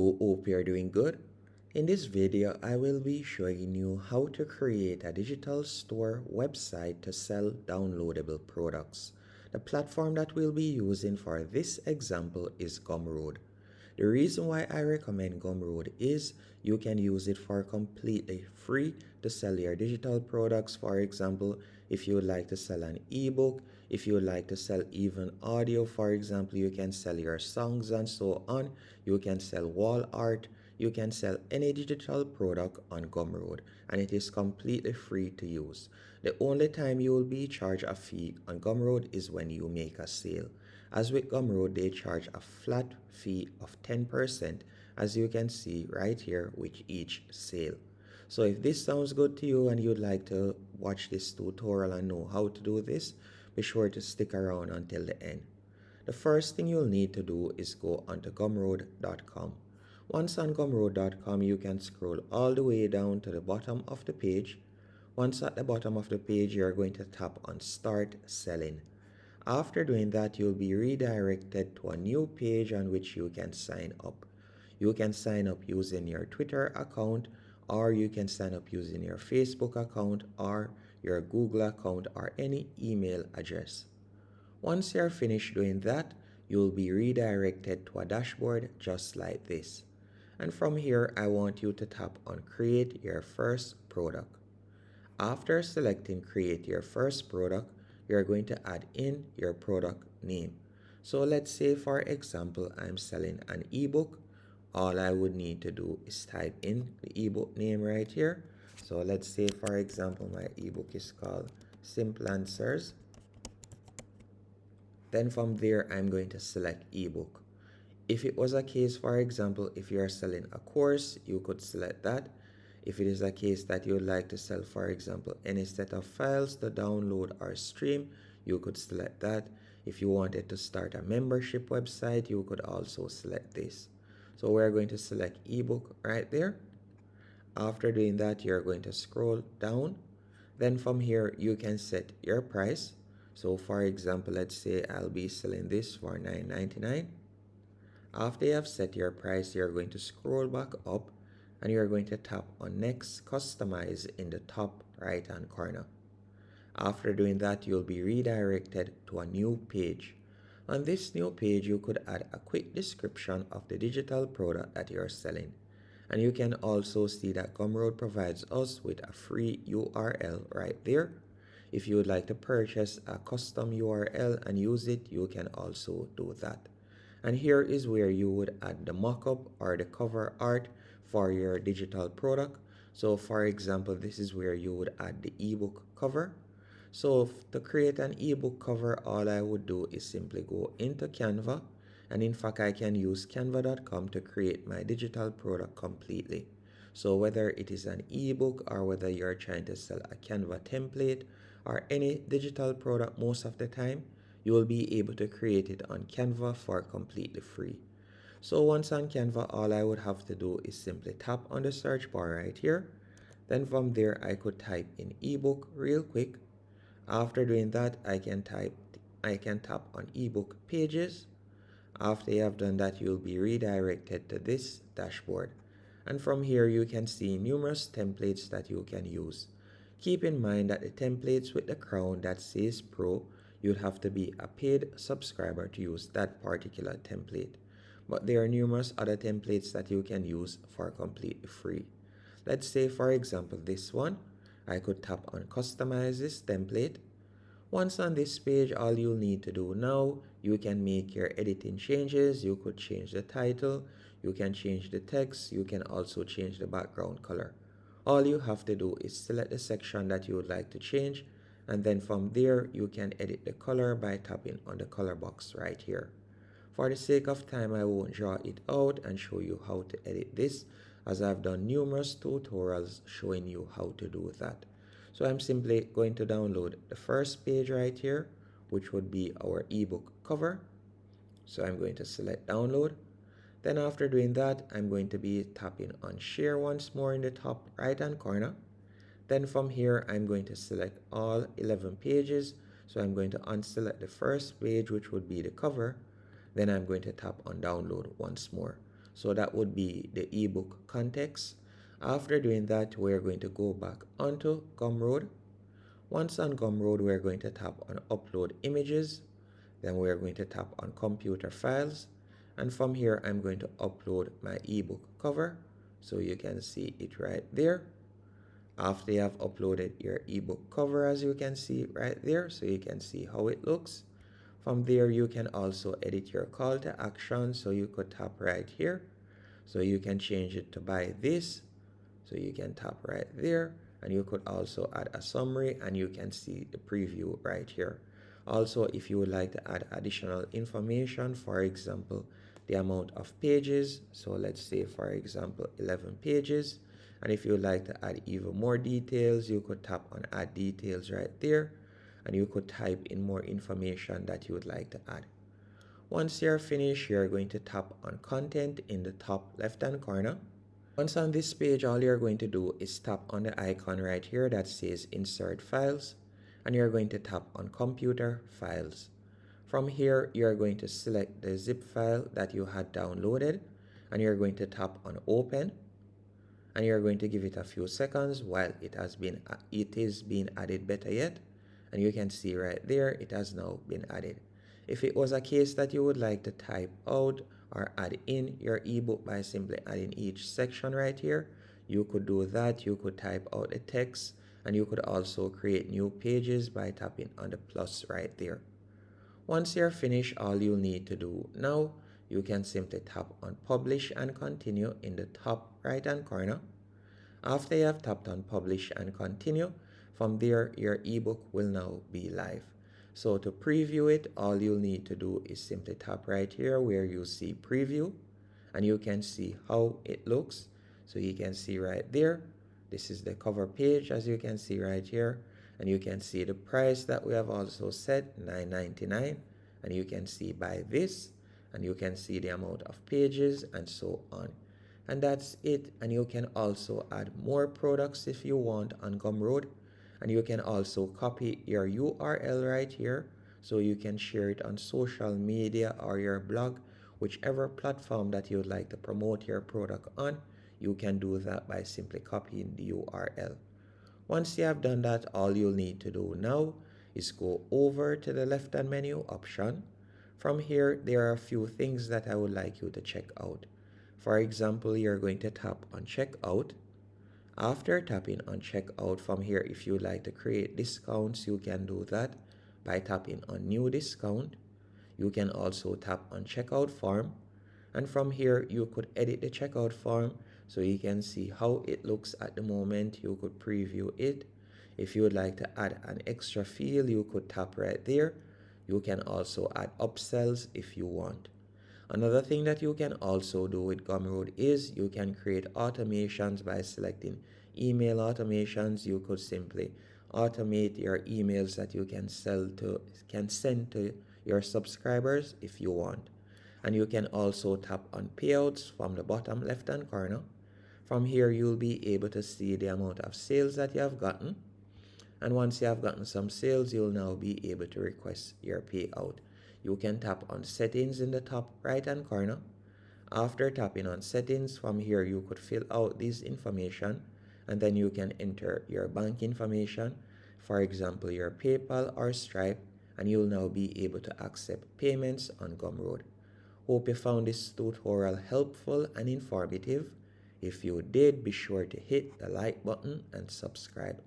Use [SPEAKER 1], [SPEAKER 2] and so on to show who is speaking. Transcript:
[SPEAKER 1] Hope you're doing good. In this video, I will be showing you how to create a digital store website to sell downloadable products. The platform that we'll be using for this example is Gumroad. The reason why I recommend Gumroad is you can use it for completely free to sell your digital products. For example, if you would like to sell an ebook, if you would like to sell even audio, for example, you can sell your songs and so on. You can sell wall art. You can sell any digital product on Gumroad, and it is completely free to use. The only time you will be charged a fee on Gumroad is when you make a sale. As with Gumroad, they charge a flat fee of 10%, as you can see right here with each sale. So if this sounds good to you and you'd like to watch this tutorial and know how to do this, be sure to stick around until the end. The first thing you'll need to do is go onto gumroad.com. Once on gumroad.com, you can scroll all the way down to the bottom of the page. Once at the bottom of the page, you're going to tap on Start Selling. After doing that, you'll be redirected to a new page on which you can sign up. You can sign up using your Twitter account, or you can sign up using your Facebook account or your Google account or any email address. Once you're finished doing that, you'll be redirected to a dashboard just like this. And from here, I want you to tap on Create Your First Product. After selecting Create Your First Product, you're going to add in your product name. So let's say, for example, I'm selling an ebook. All I would need to do is type in the ebook name right here. So let's say, for example, my ebook is called Simple Answers. Then from there, I'm going to select ebook. If it was a case, for example, if you are selling a course, you could select that. If it is a case that you would like to sell, for example, any set of files to download or stream, you could select that. If you wanted to start a membership website, you could also select this. So we're going to select ebook right there. After doing that, you're going to scroll down. Then from here, you can set your price. So for example, let's say I'll be selling this for $9.99. After you have set your price, you're going to scroll back up and you're going to tap on Next Customize in the top right hand corner. After doing that, you'll be redirected to a new page. On this new page, you could add a quick description of the digital product that you're selling. And you can also see that Gumroad provides us with a free URL right there. If you would like to purchase a custom URL and use it, you can also do that. And here is where you would add the mockup or the cover art for your digital product. So for example, this is where you would add the ebook cover. So to create an ebook cover, all I would do is simply go into Canva. And in fact, I can use canva.com to create my digital product completely. So whether it is an ebook or whether you're trying to sell a Canva template or any digital product, most of the time, you will be able to create it on Canva for completely free. So once on Canva, all I would have to do is simply tap on the search bar right here. Then from there, I could type in ebook real quick. After doing that, I can tap on ebook pages. After you have done that, you'll be redirected to this dashboard. And from here, you can see numerous templates that you can use. Keep in mind that the templates with the crown that says Pro, you'd have to be a paid subscriber to use that particular template. But there are numerous other templates that you can use for completely free. Let's say, for example, this one. I could tap on Customize this template. Once on this page, all you'll need to do now, you can make your editing changes. You could change the title, you can change the text, you can also change the background color. All you have to do is select the section that you would like to change, and then from there, you can edit the color by tapping on the color box right here. For the sake of time, I won't draw it out and show you how to edit this, as I've done numerous tutorials showing you how to do that. So I'm simply going to download the first page right here, which would be our ebook cover. So I'm going to select download. Then after doing that, I'm going to be tapping on share once more in the top right hand corner. Then from here, I'm going to select all 11 pages. So I'm going to unselect the first page, which would be the cover. Then I'm going to tap on download once more. So that would be the ebook context. After doing that, we're going to go back onto Gumroad. Once on Gumroad, we're going to tap on upload images. Then we're going to tap on computer files. And from here, I'm going to upload my ebook cover. So you can see it right there. After you have uploaded your ebook cover, as you can see right there, so you can see how it looks. From there, you can also edit your call to action. So you could tap right here. So you can change it to buy this. So you can tap right there, and you could also add a summary, and you can see the preview right here. Also, if you would like to add additional information, for example, the amount of pages. So let's say, for example, 11 pages. And if you would like to add even more details, you could tap on add details right there, and you could type in more information that you would like to add. Once you're finished, you're going to tap on content in the top left hand corner. Once on this page, all you're going to do is tap on the icon right here that says insert files, and you're going to tap on computer files. From here, you're going to select the zip file that you had downloaded, and you're going to tap on open, and you're going to give it a few seconds while it is being added better yet. And you can see right there, it has now been added. If it was a case that you would like to type out or add in your ebook by simply adding each section right here, you could do that. You could type out the text, and you could also create new pages by tapping on the plus right there. Once you're finished, all you'll need to do now, you can simply tap on publish and continue in the top right hand corner. After you have tapped on publish and continue, from there your ebook will now be live. So to preview it, all you'll need to do is simply tap right here where you see preview, and you can see how it looks. So you can see right there, this is the cover page, as you can see right here, and you can see the price that we have also set, $9.99, and you can see buy this, and you can see the amount of pages and so on. And that's it. And you can also add more products if you want on Gumroad. And you can also copy your URL right here, so you can share it on social media or your blog, whichever platform that you would like to promote your product on. You can do that by simply copying the URL. Once you have done that, all you'll need to do now is go over to the left hand menu option. From here, there are a few things that I would like you to check out. For example, you're going to tap on checkout. After tapping on checkout, from here, if you would like to create discounts, you can do that by tapping on new discount. You can also tap on checkout form, and from here you could edit the checkout form so you can see how it looks at the moment. You could preview it. If you would like to add an extra field, you could tap right there. You can also add upsells if you want. Another thing that you can also do with Gumroad is you can create automations by selecting email automations. You could simply automate your emails that you can send to your subscribers if you want. And you can also tap on payouts from the bottom left hand corner. From here, you'll be able to see the amount of sales that you have gotten. And once you have gotten some sales, you'll now be able to request your payout. You can tap on settings in the top right hand corner. After tapping on settings, from here you could fill out this information, and then you can enter your bank information, for example your PayPal or Stripe, and you'll now be able to accept payments on Gumroad. Hope you found this tutorial helpful and informative. If you did, be sure to hit the like button and subscribe.